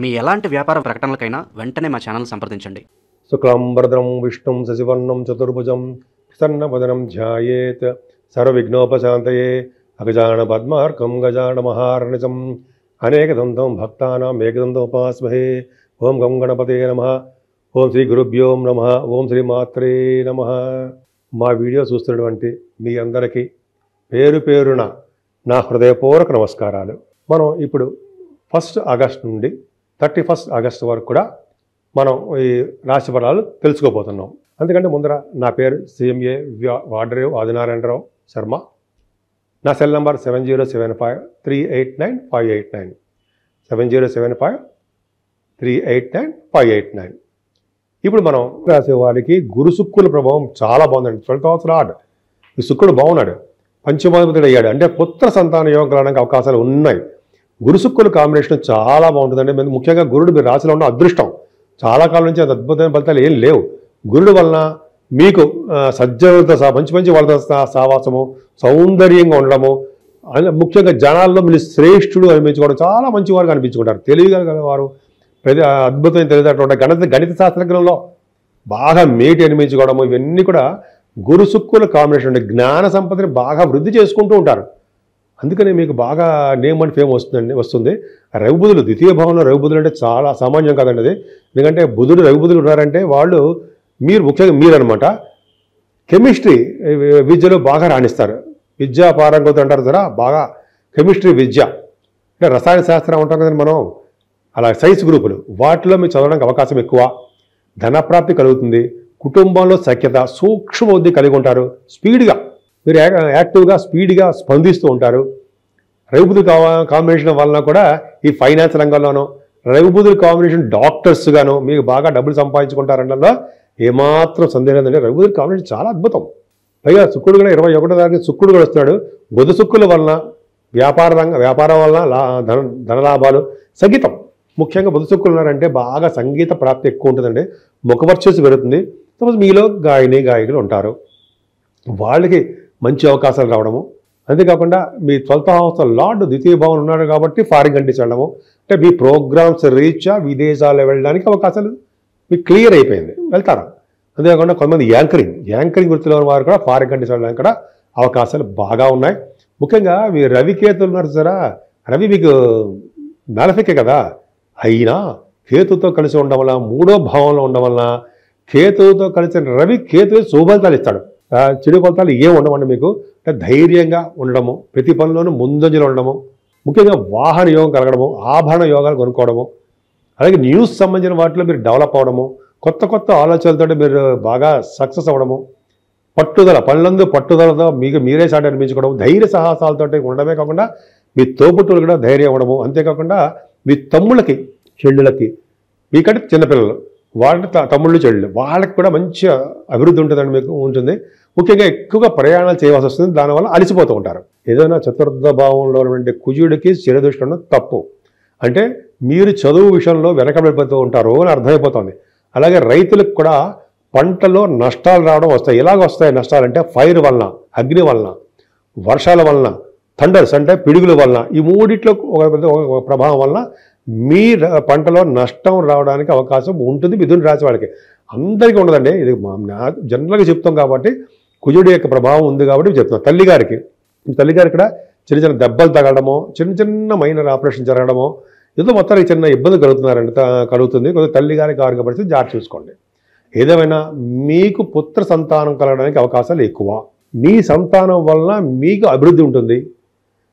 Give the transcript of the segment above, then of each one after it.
మీ ఎలాంటి వ్యాపార ప్రకటనలకైనా వెంటనే మా ఛానల్ సంప్రదించండి. శుక్లాంబరధరం విష్ణుం శశివర్ణం చతుర్భుజం ప్రసన్నవదనం ధ్యాయేత్ సర్వవిఘ్నోపశాంతయే అగజాన పద్మార్కం గజాన మహార్నిజం అనేకదంతం భక్తానాం ఏకదంతముపాస్మహే. ఓం గం గణపతే నమః. ఓం శ్రీ గురుభ్యో నమః. ఓం శ్రీ మాత్రే నమః. మా వీడియో చూస్తున్నటువంటి మీ అందరికీ పేరు పేరున నా హృదయపూర్వక నమస్కారాలు. మనం ఇప్పుడు 1 ఆగస్టు నుండి 31 ఆగస్టు వరకు కూడా మనం ఈ రాశి ఫలాలు తెలుసుకోబోతున్నాం. అందుకంటే ముందర నా పేరు CMA వాడరేవు ఆదినారాయణరావు శర్మ. నా సెల్ నంబర్ 7075389589 7075389589. ఇప్పుడు మనం రాసే వారికి గురు శుక్రుల ప్రభావం చాలా బాగుందండి. 12th house లార్డ్ ఈ శుక్రుడు బాగున్నాడు, పంచమాధిపతుడు అయ్యాడు. అంటే పుత్ర సంతాన యోగం కలగడానికి అవకాశాలు ఉన్నాయి. గురు శుక్రుల కాంబినేషన్ చాలా బాగుంటుందండి. ముఖ్యంగా గురుడు మీ రాశిలో ఉన్న అదృష్టం. చాలా కాలం నుంచి అది అద్భుతమైన ఫలితాలు ఏం లేవు. గురుడు వలన మీకు సజ్జనులతో మంచి మంచి వాళ్ళతో సావాసము, సౌందర్యంగా ఉండడము, ముఖ్యంగా జనాల్లో మీరు శ్రేష్ఠుడు అనిపించుకోవడం, చాలా మంచివారుగా అనిపించుకుంటారు. తెలియగల వారు, అద్భుతమైన తెలియదు గణిత శాస్త్రజ్ఞంలో బాగా మేటి అనిపించుకోవడము, ఇవన్నీ కూడా గురు శుక్రుల కాంబినేషన్ అంటే జ్ఞాన సంపదని బాగా వృద్ధి చేసుకుంటూ ఉంటారు. అందుకనే మీకు బాగా నేమ్ అండ్ ఫేమ్ వస్తుంది. రవిబుధులు ద్వితీయ భావంలో రవిబుధులు అంటే చాలా సామాన్యం కాదండి అది. ఎందుకంటే బుధుడు రవిబుధులు ఉన్నారంటే వాళ్ళు ముఖ్యంగా మీరనమాట కెమిస్ట్రీ విద్యలో బాగా రాణిస్తారు. విద్యా పారంగత అంటారు కదా, బాగా కెమిస్ట్రీ విద్య అంటే రసాయన శాస్త్రం ఉంటాం కదండి మనం, అలా సైన్స్ గ్రూపులు వాటిలో మీరు చదవడానికి అవకాశం ఎక్కువ. ధనప్రాప్తి కలుగుతుంది. కుటుంబంలో సఖ్యత, సూక్ష్మ బుద్ధి కలిగి ఉంటారు. స్పీడ్గా మీరు యాక్టివ్గా స్పీడ్గా స్పందిస్తూ ఉంటారు. రవిబుధుల కాంబినేషన్ వలన కూడా ఈ ఫైనాన్స్ రంగంలోనూ, రవిబుధుల కాంబినేషన్ డాక్టర్స్గాను మీకు బాగా డబ్బులు సంపాదించుకుంటారనలో ఏమాత్రం సందేహం లేదండి. రవిబుధుల కాంబినేషన్ చాలా అద్భుతం. పైగా శుక్రుడు కూడా 21వ తారీఖు శుక్రుడు కూడా వస్తున్నాడు. బుధ శుక్రుల వలన వ్యాపారం వలన ధనలాభాలు, సంగీతం ముఖ్యంగా బుధ శుక్రులు ఉన్నారంటే బాగా సంగీత ప్రాప్తి ఎక్కువ ఉంటుందండి. ముఖవర్చస్సు పెరుగుతుంది. సపోజ్ మీలో గాయకులు ఉంటారు, వాళ్ళకి మంచి అవకాశాలు రావడము. అంతేకాకుండా మీ 12th house లార్డ్ ద్వితీయ భావం ఉన్నాడు కాబట్టి ఫారిన్ కంట్రీస్ వెళ్ళడము, అంటే మీ ప్రోగ్రామ్స్ రీచ్ విదేశాలు వెళ్ళడానికి అవకాశాలు మీకు క్లియర్ అయిపోయింది, వెళ్తారు. అంతేకాకుండా కొంతమంది యాంకరింగ్ వృత్తిలో ఉన్న వారు కూడా ఫారిన్ కంట్రీస్ వెళ్ళడానికి కూడా అవకాశాలు బాగా ఉన్నాయి. ముఖ్యంగా మీ రవికేతులు ఉన్నారు సరే, రవి మీకు మ్యాలఫికే కదా, అయినా కేతుతో కలిసి ఉండడం వల్ల 3వ భావంలో ఉండడం వలన కేతువుతో కలిసిన రవి కేతువు శుభఫలితాలు ఇస్తాడు. చెడు ఫలితాలు ఏం ఉండవండి మీకు. అంటే ధైర్యంగా ఉండడము, ప్రతి పనిలోనూ ముందంజలో ఉండడము, ముఖ్యంగా వాహన యోగం కలగడము, ఆభరణ యోగాలు కొనుక్కోవడము, అలాగే న్యూస్ సంబంధించిన వాటిలో మీరు డెవలప్ అవ్వడము, కొత్త కొత్త ఆలోచనలతో మీరు బాగా సక్సెస్ అవ్వడము, పనులందు పట్టుదలతో మీకు మీరే సాటి అనిపించుకోవడం, ధైర్య సాహసాలతో ఉండడమే కాకుండా మీ తోబుట్టులు కూడా ధైర్యం అవ్వడము. అంతేకాకుండా మీ తమ్ముళ్ళకి చెల్లులకి, మీకంటే చిన్నపిల్లలు వాళ్ళ తమ్ముళ్ళు చెల్లులు వాళ్ళకి కూడా మంచి అభివృద్ధి ఉంటుందండి, మీకు ఉంటుంది. ముఖ్యంగా ఎక్కువగా ప్రయాణాలు చేయవలసి వస్తుంది, దానివల్ల అలసిపోతూ ఉంటారు. ఏదైనా చతుర్థ భావంలో ఉన్నటువంటి కుజుడికి శిరదృష్టి ఉండడం తప్పు. అంటే మీరు చదువు విషయంలో వెనకబడిపోతూ ఉంటారు అని అర్థమైపోతుంది. అలాగే రైతులకు కూడా పంటలో నష్టాలు రావడం వస్తాయి. ఎలాగ వస్తాయి నష్టాలంటే ఫైర్ వలన, అగ్ని వలన, వర్షాల వలన, థండర్స్ అంటే పిడుగుల వలన, ఈ మూడిట్లో ఒక ప్రభావం వలన మీ పంటలో నష్టం రావడానికి అవకాశం ఉంటుంది. మిథున రాశి వాళ్ళకి అందరికీ ఉండదండి, ఇది జనరల్గా చెప్తాం కాబట్టి కుజుడి యొక్క ప్రభావం ఉంది కాబట్టి చెప్తున్నాం. తల్లిగారికి కూడా చిన్న చిన్న దెబ్బలు తగలడమో, చిన్న మైనర్ ఆపరేషన్ జరగడమో, ఏదో మొత్తానికి చిన్న ఇబ్బంది కలుగుతుంది. కొద్దిగా తల్లిగారికి ఆరోగ్య పరిస్థితి జాగ్రత్త చూసుకోండి. ఏదేమైనా మీకు పుత్ర సంతానం కలగడానికి అవకాశాలు ఎక్కువ. మీ సంతానం వలన మీకు అభివృద్ధి ఉంటుంది.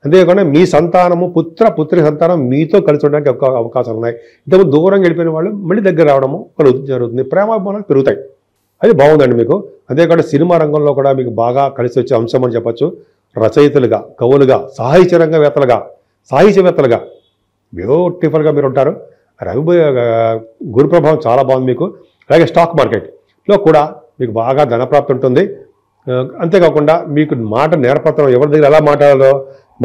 అంతేకాకుండా మీ సంతానము పుత్రి సంతానం మీతో కలిసి ఉండడానికి అవకాశాలు ఉన్నాయి. ఇంతకు దూరం వెళ్ళిపోయిన వాళ్ళు మళ్ళీ దగ్గర రావడము జరుగుతుంది. ప్రేమాభిమానాలు పెరుగుతాయి. అది బాగుందండి మీకు. అంతేకాకుండా సినిమా రంగంలో కూడా మీకు బాగా కలిసి వచ్చే అంశం అని చెప్పచ్చు. రచయితలుగా, కవులుగా, సాహిత్యవేత్తలుగా బ్యూటిఫుల్గా మీరు ఉంటారు. గురు ప్రభావం చాలా బాగుంది మీకు. అలాగే స్టాక్ మార్కెట్లో కూడా మీకు బాగా ధనప్రాప్తి ఉంటుంది. అంతేకాకుండా మీకు మాట నేర్పత్రం, ఎవరి దగ్గర ఎలా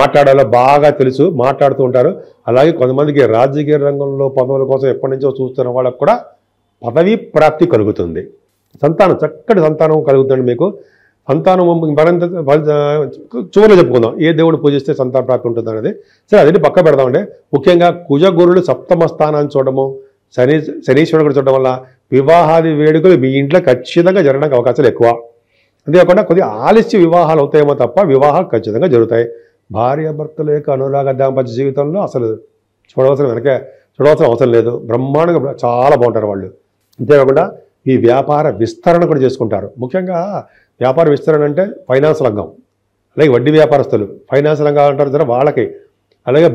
మాట్లాడాలో బాగా తెలుసు, మాట్లాడుతూ ఉంటారు. అలాగే కొంతమందికి రాజకీయ రంగంలో పదవుల కోసం ఎప్పటి నుంచో చూస్తున్న వాళ్ళకు కూడా పదవీ ప్రాప్తి కలుగుతుంది. చక్కటి సంతానం కలుగుతుంది మీకు. సంతానం మరింత చివరిలో చెప్పుకుందాం ఏ దేవుడు పూజిస్తే సంతాన ప్రాప్తి ఉంటుంది అనేది. సరే అదే పక్క పెడదామంటే ముఖ్యంగా కుజగురులు సప్తమ స్థానాన్ని చూడడము, శనీశ్వరుడు చూడడం వల్ల వివాహాది వేడుకలు మీ ఇంట్లో ఖచ్చితంగా జరగడానికి అవకాశాలు ఎక్కువ. అంతేకాకుండా కొద్దిగా ఆలస్య వివాహాలు అవుతాయేమో తప్ప వివాహాలు ఖచ్చితంగా జరుగుతాయి. భార్యాభర్తల యొక్క అనురాగ దాంపత్య జీవితంలో అసలు చూడవలసిన అవసరం లేదు. బ్రహ్మాండంగా చాలా బాగుంటారు వాళ్ళు. అంతేకాకుండా ఈ వ్యాపార విస్తరణ కూడా చేసుకుంటారు. ముఖ్యంగా వ్యాపార విస్తరణ అంటే ఫైనాన్స్ రంగం, అలాగే వడ్డీ వ్యాపారస్తులు ఫైనాన్స్ రంగం అంటారు సరే వాళ్ళకి, అలాగే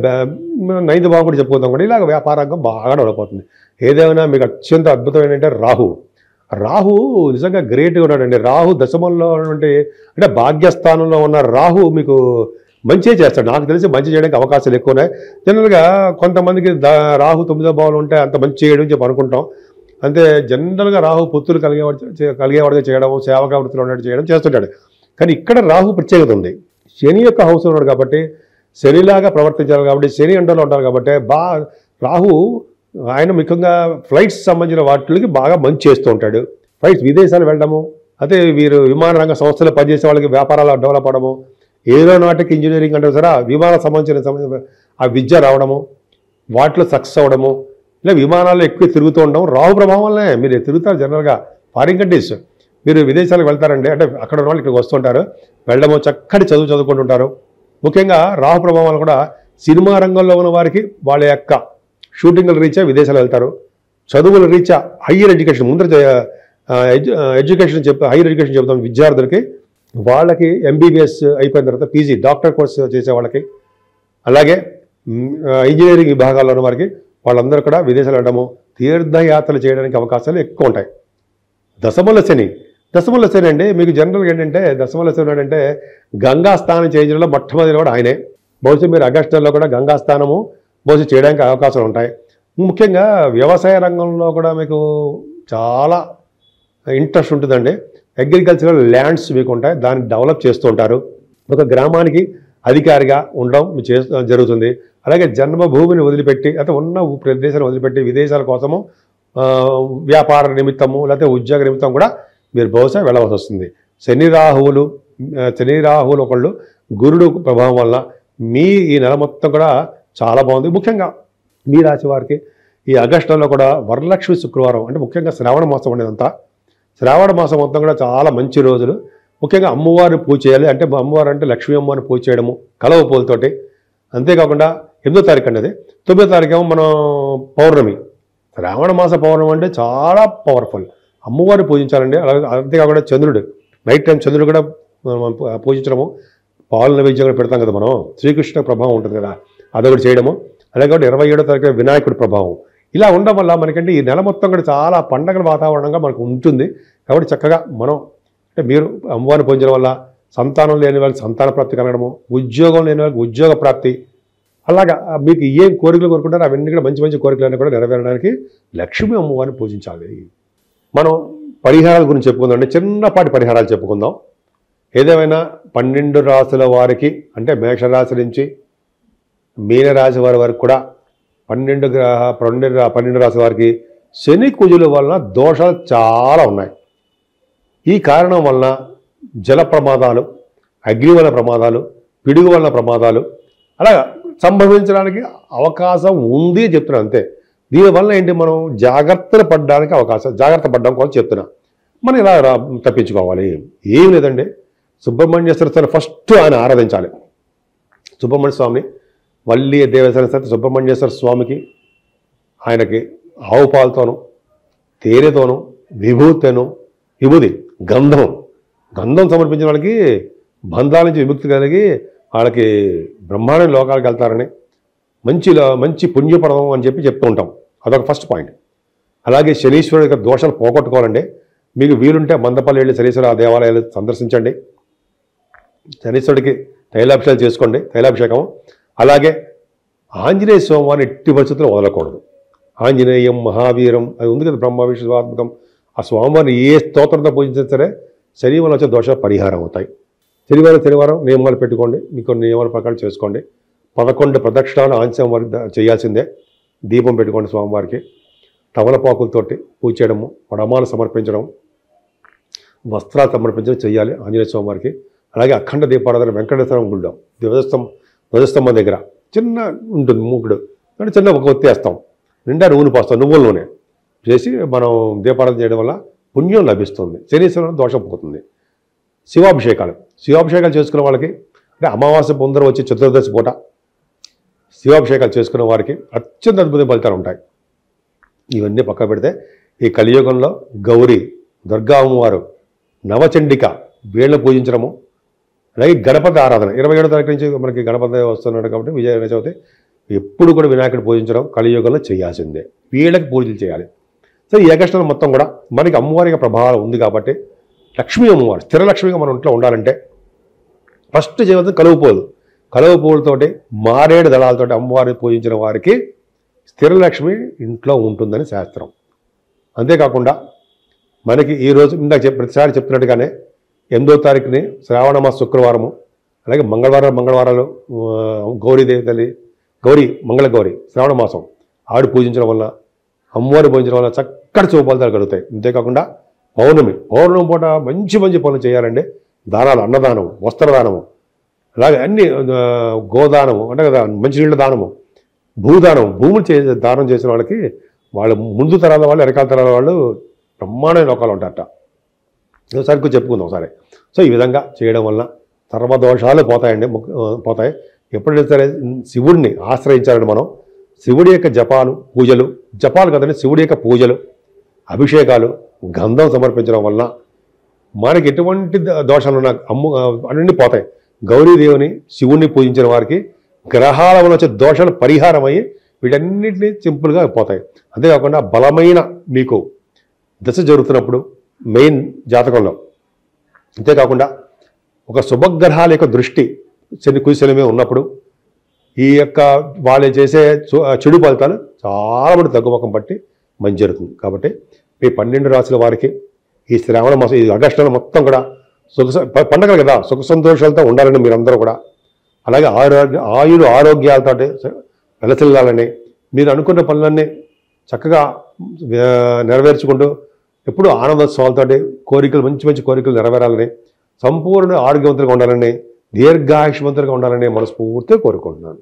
9th భావం కూడా చెప్పుకుందాం కూడా ఇలాగ వ్యాపార రంగం బాగా డెవలప్ అవుతుంది. ఏదేమైనా మీకు అత్యంత అద్భుతమైన అంటే రాహు నిజంగా గ్రేట్గా ఉన్నాడండి. రాహు దశమంలో ఉన్నటువంటి అంటే భాగ్యస్థానంలో ఉన్న రాహు మీకు మంచి చేస్తాడు. నాకు తెలిసి మంచి చేయడానికి అవకాశాలు ఎక్కువ ఉన్నాయి. జనరల్గా కొంతమందికి రాహు 9వ భావంలో ఉంటే అంత మంచి చేయడం చెప్పి అనుకుంటాం. అంతే జనరల్గా రాహు పుత్రులు కలిగేవాడిగా చేయడం, సేవకా వృత్తిలో ఉన్నట్టు చేయడం చేస్తుంటాడు. కానీ ఇక్కడ రాహు ప్రత్యేకత ఉంది. శని యొక్క హౌస్ ఉన్నాడు కాబట్టి శనిలాగా ప్రవర్తించాలి కాబట్టి శని అండర్లో ఉంటారు కాబట్టి రాహు ఆయన ముఖ్యంగా ఫ్లైట్స్ సంబంధించిన వాటికి బాగా మంచి చేస్తూ ఉంటాడు. ఫ్లైట్స్ విదేశాలు వెళ్ళడము, అదే వీరు విమాన రంగ సంస్థలో పనిచేసే వాళ్ళకి వ్యాపారాలు డెవలప్ అవడము, ఏరోనాటిక్ ఇంజనీరింగ్ అంటారు సరే విమాన సంబంధించిన ఆ విద్య రావడము, వాటిలో సక్సెస్ అవ్వడము, ఇలా విమానాల్లో ఎక్కువ తిరుగుతూ ఉండడం రాహు ప్రభావం వల్లనే. మీరు తిరుగుతారు జనరల్గా ఫారిన్ కంట్రీస్, మీరు విదేశాలకు వెళ్తారండి అంటే అక్కడ ఉన్న వాళ్ళు ఇక్కడికి వస్తుంటారు, వెళ్ళడము చక్కటి చదువుకుంటుంటారు. ముఖ్యంగా రాహు ప్రభావం వల్ల కూడా సినిమా రంగంలో ఉన్న వారికి వాళ్ళ యొక్క షూటింగ్ల రీత్యా విదేశాలు వెళ్తారు. చదువుల రీత్యా హయ్యర్ ఎడ్యుకేషన్ ముందర హయ్యర్ ఎడ్యుకేషన్ చెప్తాం విద్యార్థులకి, వాళ్ళకి MBBS అయిపోయిన తర్వాత PG డాక్టర్ కోర్స్ చేసే వాళ్ళకి, అలాగే ఇంజనీరింగ్ విభాగాల్లో ఉన్న వారికి వాళ్ళందరూ కూడా విదేశాలు వెళ్ళడము, తీర్థయాత్రలు చేయడానికి అవకాశాలు ఎక్కువ ఉంటాయి. దశమల శని అండి మీకు జనరల్గా ఏంటంటే దశమల శని అంటే గంగా స్నానం చేయించడంలో మొట్టమొదటి కూడా ఆయనే. బహుశా మీరు ఆగస్టులో కూడా గంగా స్నానము బహుశా చేయడానికి అవకాశాలు ఉంటాయి. ముఖ్యంగా వ్యవసాయ రంగంలో కూడా మీకు చాలా ఇంట్రెస్ట్ ఉంటుందండి. అగ్రికల్చరల్ ల్యాండ్స్ మీకు ఉంటాయి, దాన్ని డెవలప్ చేస్తూ ఉంటారు. ఒక గ్రామానికి అధికారిగా ఉండడం జరుగుతుంది. అలాగే జన్మభూమిని వదిలిపెట్టి లేకపోతే ఉన్న ప్రదేశాన్ని వదిలిపెట్టి విదేశాల కోసము వ్యాపార నిమిత్తము లేకపోతే ఉద్యోగ నిమిత్తం కూడా మీరు బహుశా వెళ్ళవలసి వస్తుంది. శని రాహువులు ఒకళ్ళు గురుడు ప్రభావం వల్ల మీ ఈ నెల మొత్తం కూడా చాలా బాగుంది. ముఖ్యంగా మీ రాశి వారికి ఈ ఆగస్టులో కూడా వరలక్ష్మి శుక్రవారం అంటే ముఖ్యంగా శ్రావణ మాసం ఉండేదంతా, శ్రావణ మాసం మొత్తం కూడా చాలా మంచి రోజులు. ముఖ్యంగా అమ్మవారిని పూజ చేయాలి. అంటే అమ్మవారు అంటే లక్ష్మీ అమ్మవారిని పూజ చేయడము కలవ పూలతోటి. అంతేకాకుండా 8వ తారీఖు అండి, అది 9వ తారీఖు ఏమో మనం పౌర్ణమి. శ్రావణ మాస పౌర్ణమి అంటే చాలా పవర్ఫుల్, అమ్మవారిని పూజించాలండి. అలాగే అంతేకాకుండా చంద్రుడు నైట్ టైం చంద్రుడు కూడా పూజించడము, పాలు నైవేద్యం కూడా పెడతాం కదా మనం, శ్రీకృష్ణ ప్రభావం ఉంటుంది కదా అదొకటి చేయడము. అలాగే 27వ తారీఖు వినాయకుడి ప్రభావం. ఇలా ఉండడం వల్ల మనకంటే ఈ నెల మొత్తం కూడా చాలా పండగల వాతావరణంగా మనకు ఉంటుంది. కాబట్టి చక్కగా మనం అంటే మీరు అమ్మవారిని పూజించడం వల్ల సంతానం లేని వాళ్ళకి సంతాన ప్రాప్తి కలగడము, ఉద్యోగం లేని వాళ్ళకి ఉద్యోగ ప్రాప్తి, అలాగా మీకు ఏం కోరికలు కోరుకుంటారో అవన్నీ కూడా మంచి మంచి కోరికలన్నీ కూడా నెరవేరడానికి లక్ష్మీ అమ్మవారిని పూజించాలి. మనం పరిహారాల గురించి చెప్పుకుందాం, చిన్నపాటి పరిహారాలు చెప్పుకుందాం. ఏదేమైనా 12 రాశుల వారికి అంటే మేషరాశి నుంచి మీనరాశి వారి వరకు కూడా 12 రాశి వారికి శని కుజుల వలన దోషాలు చాలా ఉన్నాయి. ఈ కారణం వలన జల ప్రమాదాలు, అగ్ని వలన ప్రమాదాలు, పిడుగు వలన ప్రమాదాలు అలా సంభవించడానికి అవకాశం ఉంది చెప్తున్నా అంతే. దీనివల్ల ఏంటి మనం జాగ్రత్త పడడం కోసం చెప్తున్నా. మనం ఇలా తప్పించుకోవాలి ఏం లేదండి. సుబ్రహ్మణ్యేశ్వర స్వామి ఫస్ట్ ఆయన ఆరాధించాలి. సుబ్రహ్మణ్య స్వామిని వల్లి దేవసేన సరే సుబ్రహ్మణ్యేశ్వర స్వామికి ఆయనకి ఆవు పాలతోనూ తేనెతోనూ విభూతి గంధం సమర్పించిన వాళ్ళకి బంధాల నుంచి విముక్తి కలిగి వాళ్ళకి బ్రహ్మాండ లోకాలకు వెళ్తారని మంచి పుణ్యపడడం అని చెప్తూ ఉంటాం. అదొక ఫస్ట్ పాయింట్. అలాగే శనీశ్వరుడి యొక్క దోషాలు పోగొట్టుకోవాలండి. మీకు వీలుంటే మందపల్లి వెళ్ళి శనీశ్వర దేవాలయాలు సందర్శించండి. శనీశ్వరుడికి తైలాభిషేకాలు చేసుకోండి, తైలాభిషేకం. అలాగే ఆంజనేయ స్వామివారిని ఎట్టి పరిస్థితుల్లో వదలకూడదు. ఆంజనేయం మహావీరం అది ఉంది కదా బ్రహ్మ విష్ణువాత్మకం. ఆ స్వామివారిని ఏ స్తోత్రంతో పూజించినా సరే శనివారం వచ్చే దోషాలు పరిహారం అవుతాయి. శనివారం నియమాలు పెట్టుకోండి, మీకు నియమాల ప్రకారం చేసుకోండి. 11 ప్రదక్షిణాలు ఆంజనేయ వారికి చేయాల్సిందే. దీపం పెట్టుకోండి స్వామివారికి. తమలపాకులతోటి పూజ చేయడము, వడమాలు సమర్పించడం, వస్త్రాలు సమర్పించడం చేయాలి ఆంజనేయ స్వామి వారికి. అలాగే అఖండ దీపారాధన వెంకటేశ్వర గుడిలో ధ్వజస్తంభం దగ్గర చిన్న ఉంటుంది మూకుడు, అంటే చిన్న ఒక ఒత్తి వేస్తాం, నిండా నూనె పోస్తాం, నువ్వుల నూనె చేసి మనం దీపారాధన చేయడం వల్ల పుణ్యం లభిస్తుంది, శనీశ్వరం దోషం పోతుంది. శివాభిషేకాలు చేసుకున్న వాళ్ళకి, అంటే అమావాస్య పొందరం వచ్చి చతుర్దశి పూట శివాభిషేకాలు చేసుకున్న వారికి అత్యంత అద్భుత ఫలితాలు ఉంటాయి. ఇవన్నీ పక్క పెడితే ఈ కలియుగంలో గౌరీ, దుర్గా అమ్మవారు, నవచండిక వీళ్ళని పూజించడము, అలాగే గణపతి ఆరాధన 27వ తారీఖు నుంచి మనకి గణపతి వస్తున్నాడు కాబట్టి విజయ చవితి ఎప్పుడు కూడా వినాయకుడు పూజించడం కలియుగంలో చేయాల్సిందే. వీళ్ళకి పూజలు చేయాలి. సో ఈ ఏకష్టం మొత్తం కూడా మనకి అమ్మవారి యొక్క ప్రభావం ఉంది కాబట్టి లక్ష్మీ అమ్మవారు స్థిరలక్ష్మిగా మన ఇంట్లో ఉండాలంటే ఫస్ట్ చేయవలసింది కలువ పువ్వులతోటి మారేడు దళాలతోటి అమ్మవారిని పూజించిన వారికి స్థిరలక్ష్మి ఇంట్లో ఉంటుందని శాస్త్రం. అంతేకాకుండా మనకి ఈరోజు ఇందాక ప్రతిసారి చెప్తున్నట్టుగానే 8వ తారీఖుని శ్రావణ మాస శుక్రవారము, అలాగే మంగళవారాలు గౌరీదేవి తల్లి మంగళగౌరి శ్రావణ మాసం ఆవిడ పూజించడం వల్ల, అమ్మవారిని పూజించడం వల్ల చక్కటి శుభఫలితాలు కలుగుతాయి. అంతేకాకుండా పౌర్ణమి పూట మంచి పనులు చేయాలండి. దానాలు, అన్నదానం, వస్త్రదానము, అలాగే అన్ని గోదానము అంటే కదా, మంచినీళ్ళ దానము, భూములు దానం చేసిన వాళ్ళకి వాళ్ళ ముందు తరాల వాళ్ళు, వెనకాల తరాల వాళ్ళు బ్రహ్మాండమైన లోకాలు ఉంటారట. ఒకసారి చెప్పుకుందాం ఒకసారి. సో ఈ విధంగా చేయడం వల్ల సర్వదోషాలు పోతాయి. ఎప్పుడైతే సరే శివుడిని ఆశ్రయించాలని మనం శివుడి యొక్క జపాలు కదండి, శివుడి యొక్క పూజలు, అభిషేకాలు, గంధం సమర్పించడం వల్ల మనకి ఎటువంటి దోషాలు ఉన్నా అన్నీ పోతాయి. గౌరీదేవిని, శివుణ్ణి పూజించిన వారికి గ్రహాల వల్ల వచ్చే దోషాలు పరిహారం అయ్యి వీటన్నిటినీ సింపుల్గా పోతాయి. అంతేకాకుండా బలమైన మీకు దశ జరుగుతున్నప్పుడు మెయిన్ జాతకంలో, అంతేకాకుండా ఒక శుభగ్రహాల యొక్క దృష్టి కుశలమే ఉన్నప్పుడు ఈ యొక్క వాళ్ళు చేసే చెడు ఫలితాలు చాలా మంది తగ్గుముఖం పట్టి మంచి జరుగుతుంది. కాబట్టి ఈ 12 రాశుల వారికి ఈ శ్రావణ మాసం, ఈ ఆగస్టు మొత్తం కూడా పండగలు కదా, సుఖ సంతోషాలతో ఉండాలని మీరందరూ కూడా, అలాగే ఆరోగ్యాలతో వెలసిల్లాలని, మీరు అనుకున్న పనులన్నీ చక్కగా నెరవేర్చుకుంటూ ఎప్పుడూ ఆనందోత్సవాలతో కోరికలు, మంచి కోరికలు నెరవేరాలని, సంపూర్ణ ఆరోగ్యవంతులుగా ఉండాలని, దీర్ఘాయుష్మంతులుగా ఉండాలని మనస్ఫూర్తిగా కోరుకుంటున్నాను.